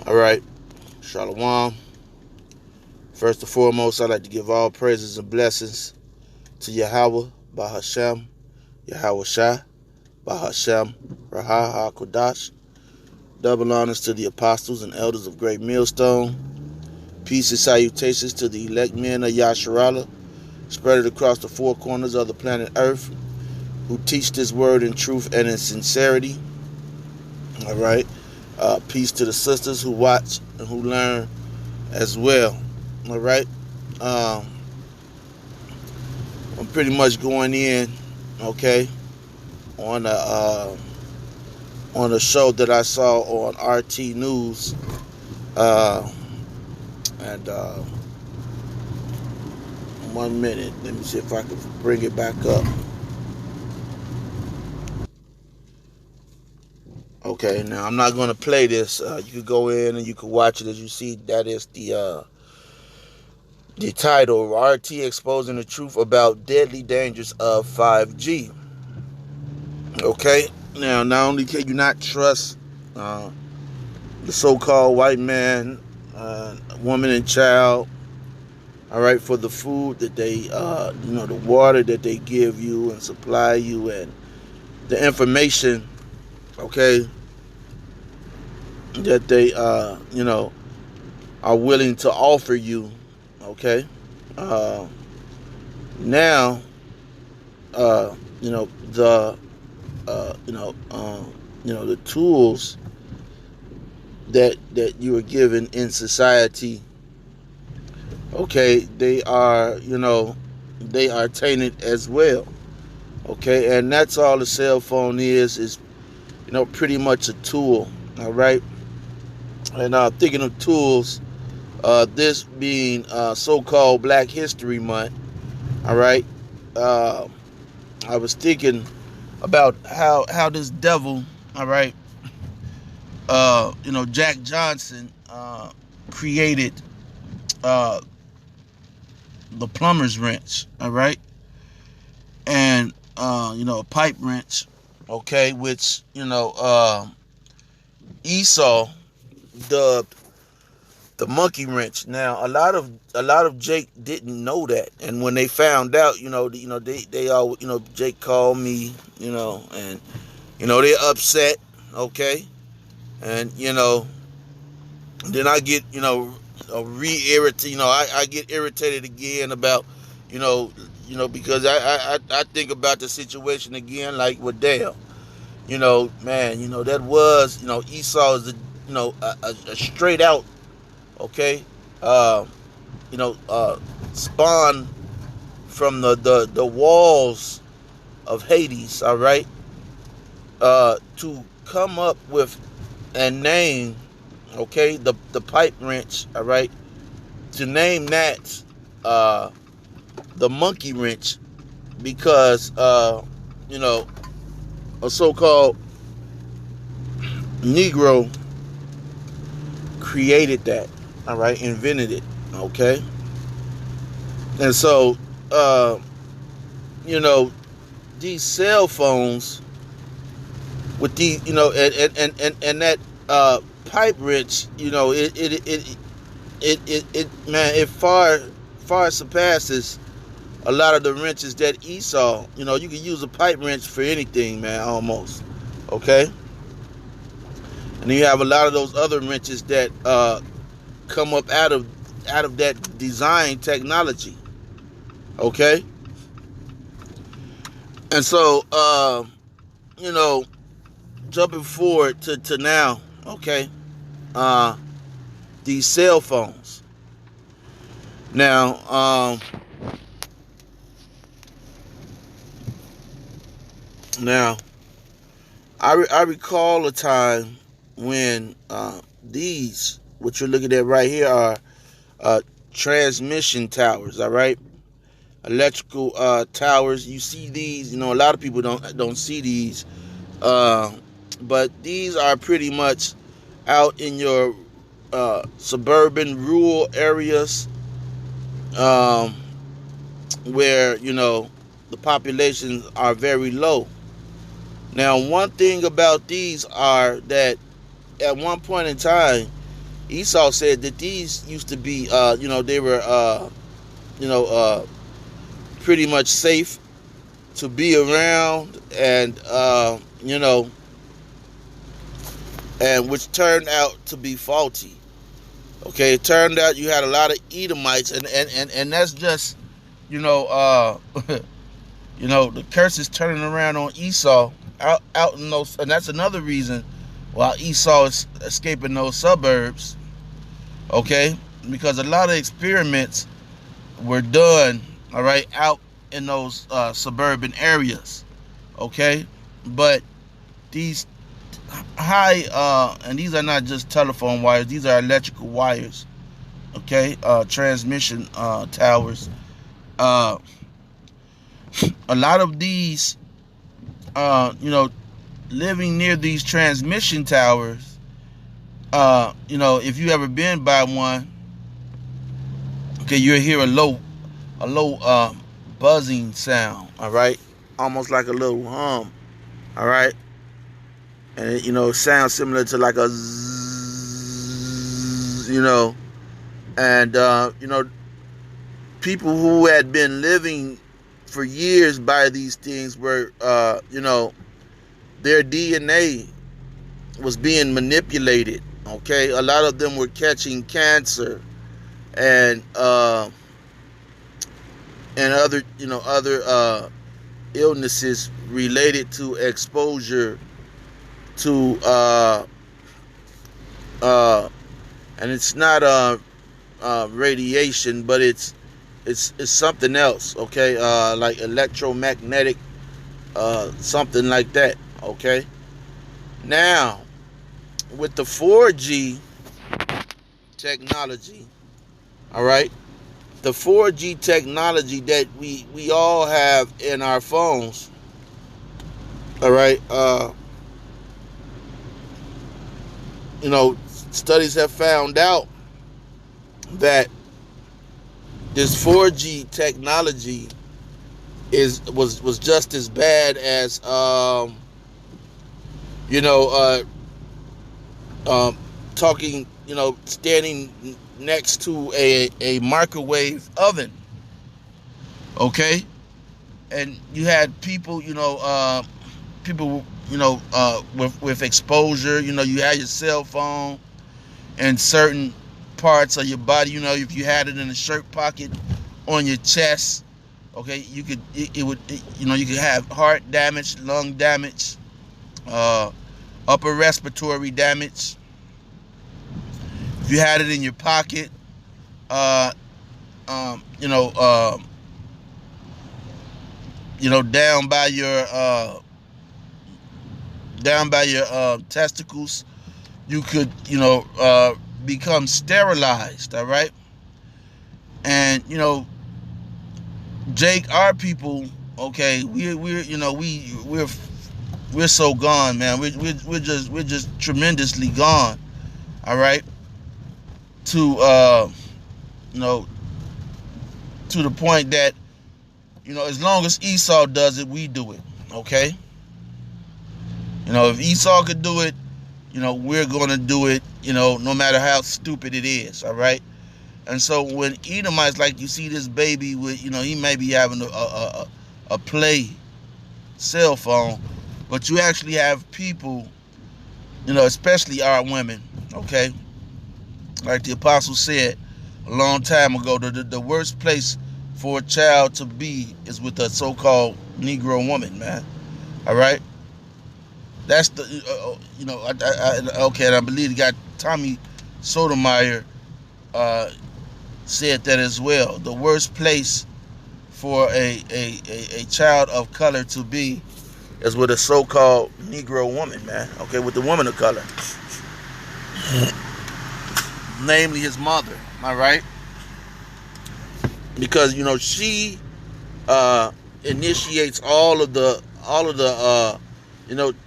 All right, Shalom. First and foremost, I'd like to give all praises and blessings to Yahweh, Bahashem, Yahweh Shai, Bahashem, Raha HaKodash. Double honors to the apostles and elders of Great Millstone. Peace and salutations to the elect men of Yasharala, spread across the four corners of the planet Earth, who teach this word in truth and in sincerity. All right. Peace to the sisters who watch and who learn as well. All right. Um, I'm pretty much going in, okay, on a show that I saw on RT News, uh, and 1 minute. Let me see if I can bring it back up. Okay, now I'm not going to play this. You could go in and you could watch it as you see. That is the title: RT exposing the truth about deadly dangers of 5G. Okay, now not only can you not trust the so-called white man, woman, and child, all right, for the food that they, the water that they give you and supply you, and the information, okay, that they, are willing to offer you, okay. Uh, now, uh, you know the, the tools that you are given in society, okay, they are tainted as well, okay, and that's all the cell phone is pretty much a tool, all right. And thinking of tools, this being so-called Black History Month, all right, uh, I was thinking about how this devil, all right, Jack Johnson created uh, the plumber's wrench, all right, and a pipe wrench, okay, which Esau dubbed the monkey wrench. Now a lot of Jake didn't know that, and when they found out, they all, Jake called me, and they're upset, okay, and then I get re-irritated, I get irritated again about because I think about the situation again, like with Dale. Man, that was, Esau is a straight out, okay, uh, spawn from the walls of Hades, all right, to come up with and name, okay, the pipe wrench, all right, to name that uh, the monkey wrench, because a so-called Negro created that, all right, invented it, okay, and so uh, you know these cell phones with the and that pipe wrench, man, it far surpasses a lot of the wrenches that Esau, you can use a pipe wrench for anything, man, almost, okay. And then you have a lot of those other wrenches that come up out of that design technology, okay. And so you know jumping forward to now, okay, uh these cell phones now, now I recall a time when these, what you're looking at right here, are uh, transmission towers, all right, electrical towers. You see these, a lot of people don't see these, uh, but these are pretty much out in your suburban rural areas, um, where the populations are very low. Now, one thing about these are that at one point in time, Esau said that these used to be, they were, pretty much safe to be around, and and which turned out to be faulty. Okay, it turned out you had a lot of Edomites, and that's just, the curse is turning around on Esau out in those, and that's another reason why Esau is escaping those suburbs. Okay, because a lot of experiments were done, all right, out in those suburban areas. Okay, but these high and these are not just telephone wires; these are electrical wires. Okay, transmission towers. Uh, a lot of these, living near these transmission towers. If you ever been by one, okay, you'll hear a low buzzing sound. All right, almost like a little hum. All right, and it sounds similar to like a zzz, and people who had been living for years by these things were, their DNA was being manipulated. Okay, a lot of them were catching cancer and other illnesses related to exposure to and it's not radiation, but it's something else. Okay, like electromagnetic, something like that. Okay, now with the 4G technology, all right, the 4G technology that we all have in our phones, all right, studies have found out that this 4G technology was just as bad as talking, standing next to a microwave oven. Okay, and you had people, with exposure. You had your cell phone and certain parts of your body. If you had it in a shirt pocket on your chest, okay, you could have heart damage, lung damage, upper respiratory damage. If you had it in your pocket, uh, um, you know, uh, down by your testicles, you could, become sterilized. All right, and Jake, our people, okay, we're so gone, man. We're just tremendously gone. All right, to to the point that as long as Esau does it, we do it. Okay, if Esau could do it, we're gonna do it. No matter how stupid it is. All right. And so when Edomites, like you see this baby with, he may be having a play cell phone, but you actually have people, especially our women, okay? Like the apostle said a long time ago, the worst place for a child to be is with a so-called Negro woman, man. All right? That's the, okay, and I believe it got Tommy Sotomayor said that as well. The worst place for a child of color to be is with a so-called Negro woman, man. Okay, with the woman of color, namely his mother. Am I right? Because she initiates all of the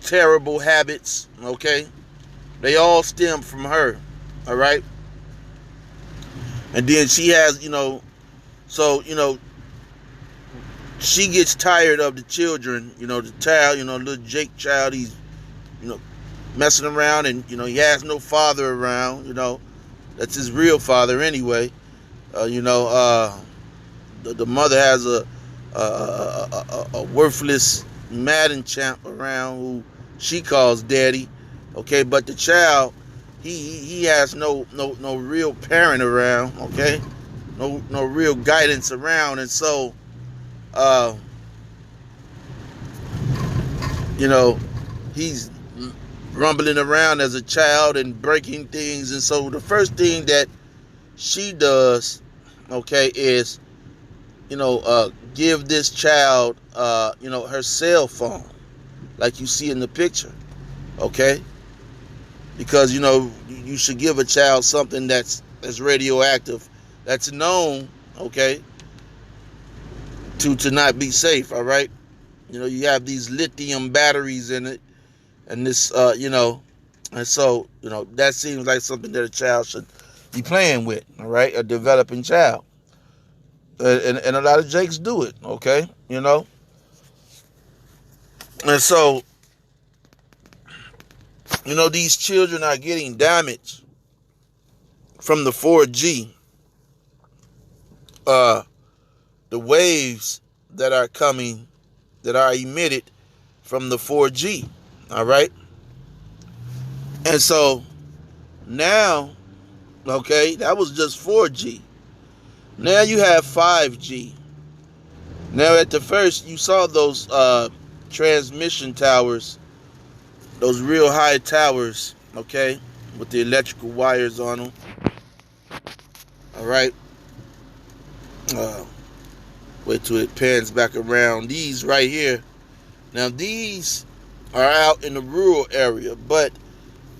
terrible habits. Okay, they all stem from her. All right. And then she has, so, she gets tired of the children, the child, little Jake child, he's, messing around, and, he has no father around, That's his real father anyway. You know, the mother has a worthless Madden champ around who she calls daddy. Okay, but the child, he has no real parent around. Okay, no real guidance around, and so uh, you know, he's rumbling around as a child and breaking things. And so the first thing that she does, okay, is give this child her cell phone, like you see in the picture, okay, because you should give a child something that's radioactive, that's known, okay, to not be safe. All right, you have these lithium batteries in it, and this and so that seems like something that a child should be playing with. All right, a developing child, and a lot of jakes do it. Okay, and so these children are getting damaged from the 4G, uh the waves that are coming, that are emitted from the 4G. All right, and so now, okay, that was just 4G. Now you have 5G. Now, at the first, you saw those transmission towers, those real high towers, okay, with the electrical wires on them. All right. Uh, Wait till it pans back around. These right here. Now, these are out in the rural area, but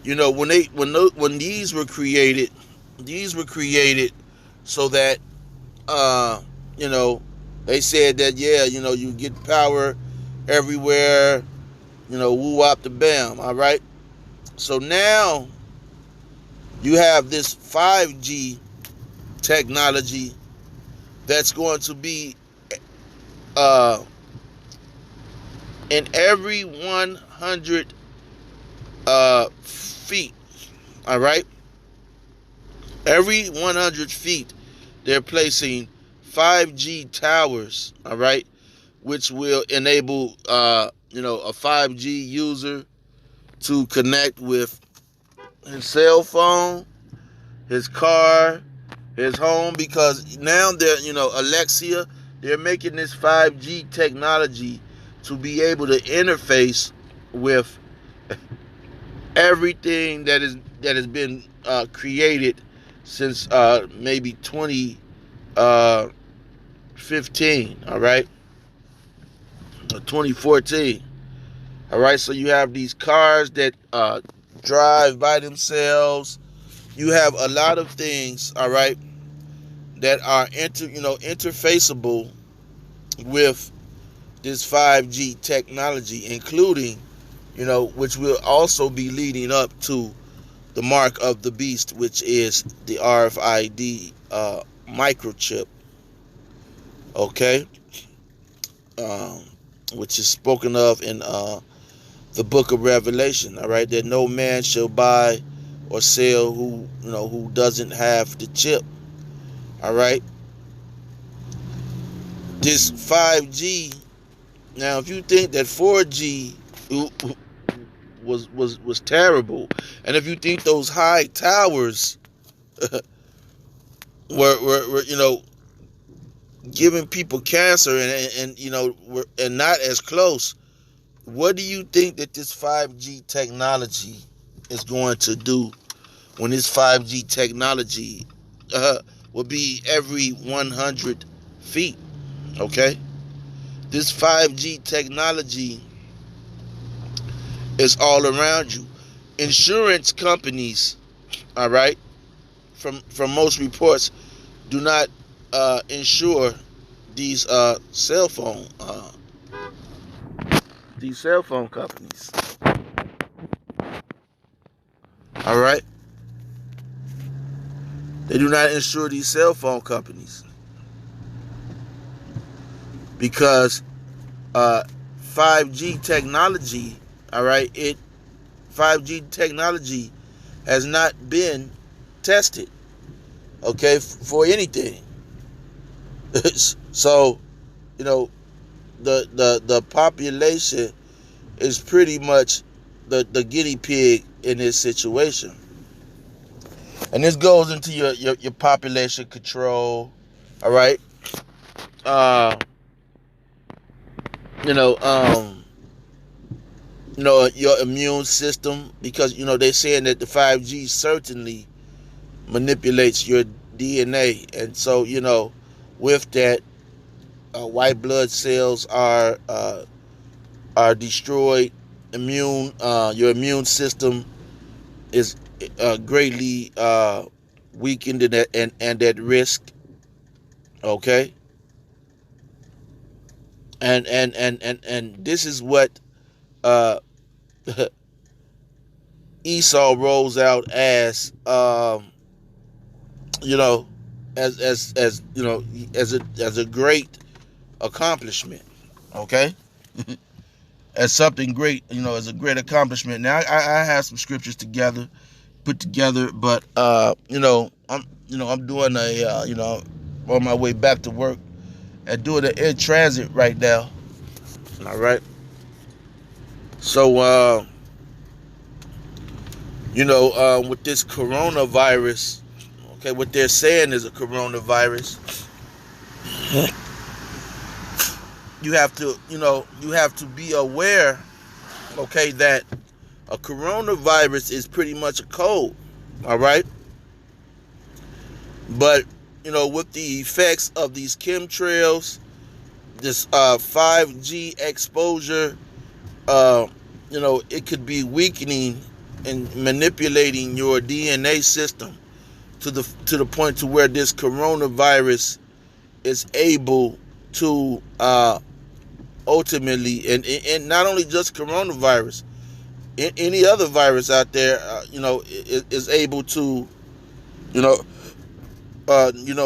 when these were created so that uh, you know they said that, yeah, you get power everywhere. Woo wop the bam. All right. So now you have this 5G technology that's going to be uh, in every 100 feet. All right. Every 100 feet, they're placing 5G towers. All right. Which will enable, a 5G user to connect with his cell phone, his car, his home, because now Alexia, they're making this 5G technology to be able to interface with everything that has been created since maybe 2015, all right, or 2014. All right, so you have these cars that drive by themselves. You have a lot of things, all right, that are interfaceable with this 5G technology, including, which will also be leading up to the mark of the beast, which is the RFID microchip. Okay, um, which is spoken of in the book of Revelation. All right, that no man shall buy or sell who doesn't have the chip. All right, this 5G. Now, if you think that 4G was terrible, and if you think those high towers were giving people cancer and not as close, what do you think that this 5G technology is going to do when this 5G technology will be every 100 feet? Okay, this 5G technology is all around you. Insurance companies, all right, from most reports, do not insure these cell phone companies. All right, they do not insure these cell phone companies because 5G technology, all right, 5G technology has not been tested. okay, for anything. So, you know, the population is pretty much the guinea pig in this situation. And this goes into your population control. All right. Uh, you know, your immune system, because they're saying that the 5G certainly manipulates your DNA, and so with that, white blood cells are destroyed. Your immune system is greatly weakened and at risk. Okay, and this is what uh, Esau rolls out as you know as as a great accomplishment. Okay, as something great, as a great accomplishment. Now I have some scriptures put together, but I'm doing on my way back to work and doing it in transit right now. All right, so with this coronavirus, okay, what they're saying is a coronavirus. You have to be aware, okay, that a coronavirus is pretty much a cold. All right, but with the effects of these chemtrails, this 5G exposure, it could be weakening and manipulating your DNA system to the point to where this coronavirus is able to ultimately, and not only just coronavirus, any other virus out there, is able to, you know,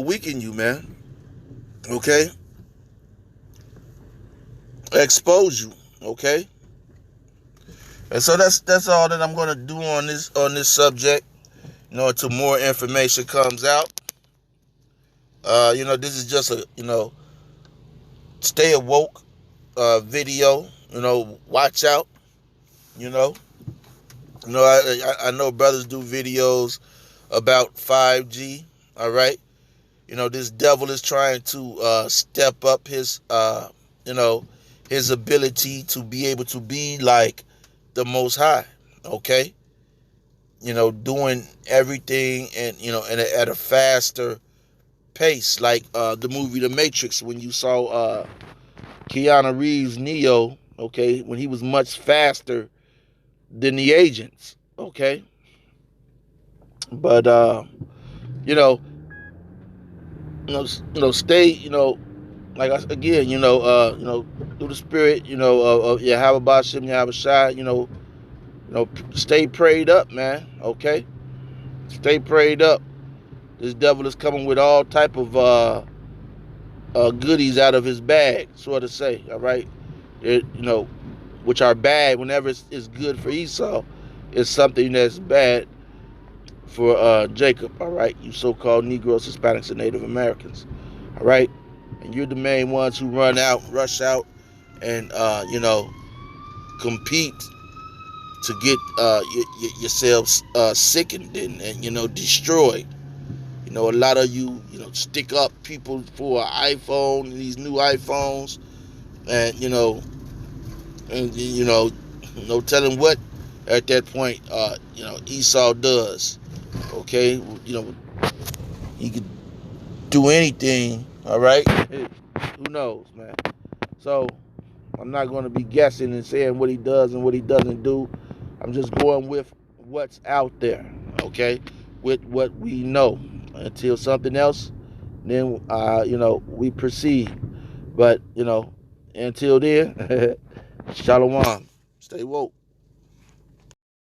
weaken you, man. Okay, expose you. Okay, and so that's all that I'm gonna do on this subject. Until more information comes out. This is just a stay awoke video. Watch out. You know, I know brothers do videos about 5G. All right. This devil is trying to step up you know, his ability to be able to be like the Most High. Okay. Doing everything and at a faster pace, like the movie The Matrix, when you saw Keanu Reeves Neo, okay, when he was much faster than the agents, okay. But you know, stay, like again, through the spirit, of Yahweh Bashim, Yahweh Shai, stay prayed up, man. Okay, stay prayed up. This devil is coming with all type of goodies out of his bag, so to say. All right, which are bad. Whenever it's good for Esau, it's something that's bad for Jacob. All right, you so-called Negroes, Hispanics, and Native Americans. All right, and you're the main ones who rush out, and compete to get yourselves sickened and destroyed. A lot of you, stick up people for an iPhone, these new iPhones, and no telling what at that point, Esau does. Okay, he could do anything. All right, who knows, man? So I'm not going to be guessing and saying what he does and what he doesn't do. I'm just going with what's out there. Okay, with what we know. Until something else, then we proceed. But until then, shalom. Stay woke.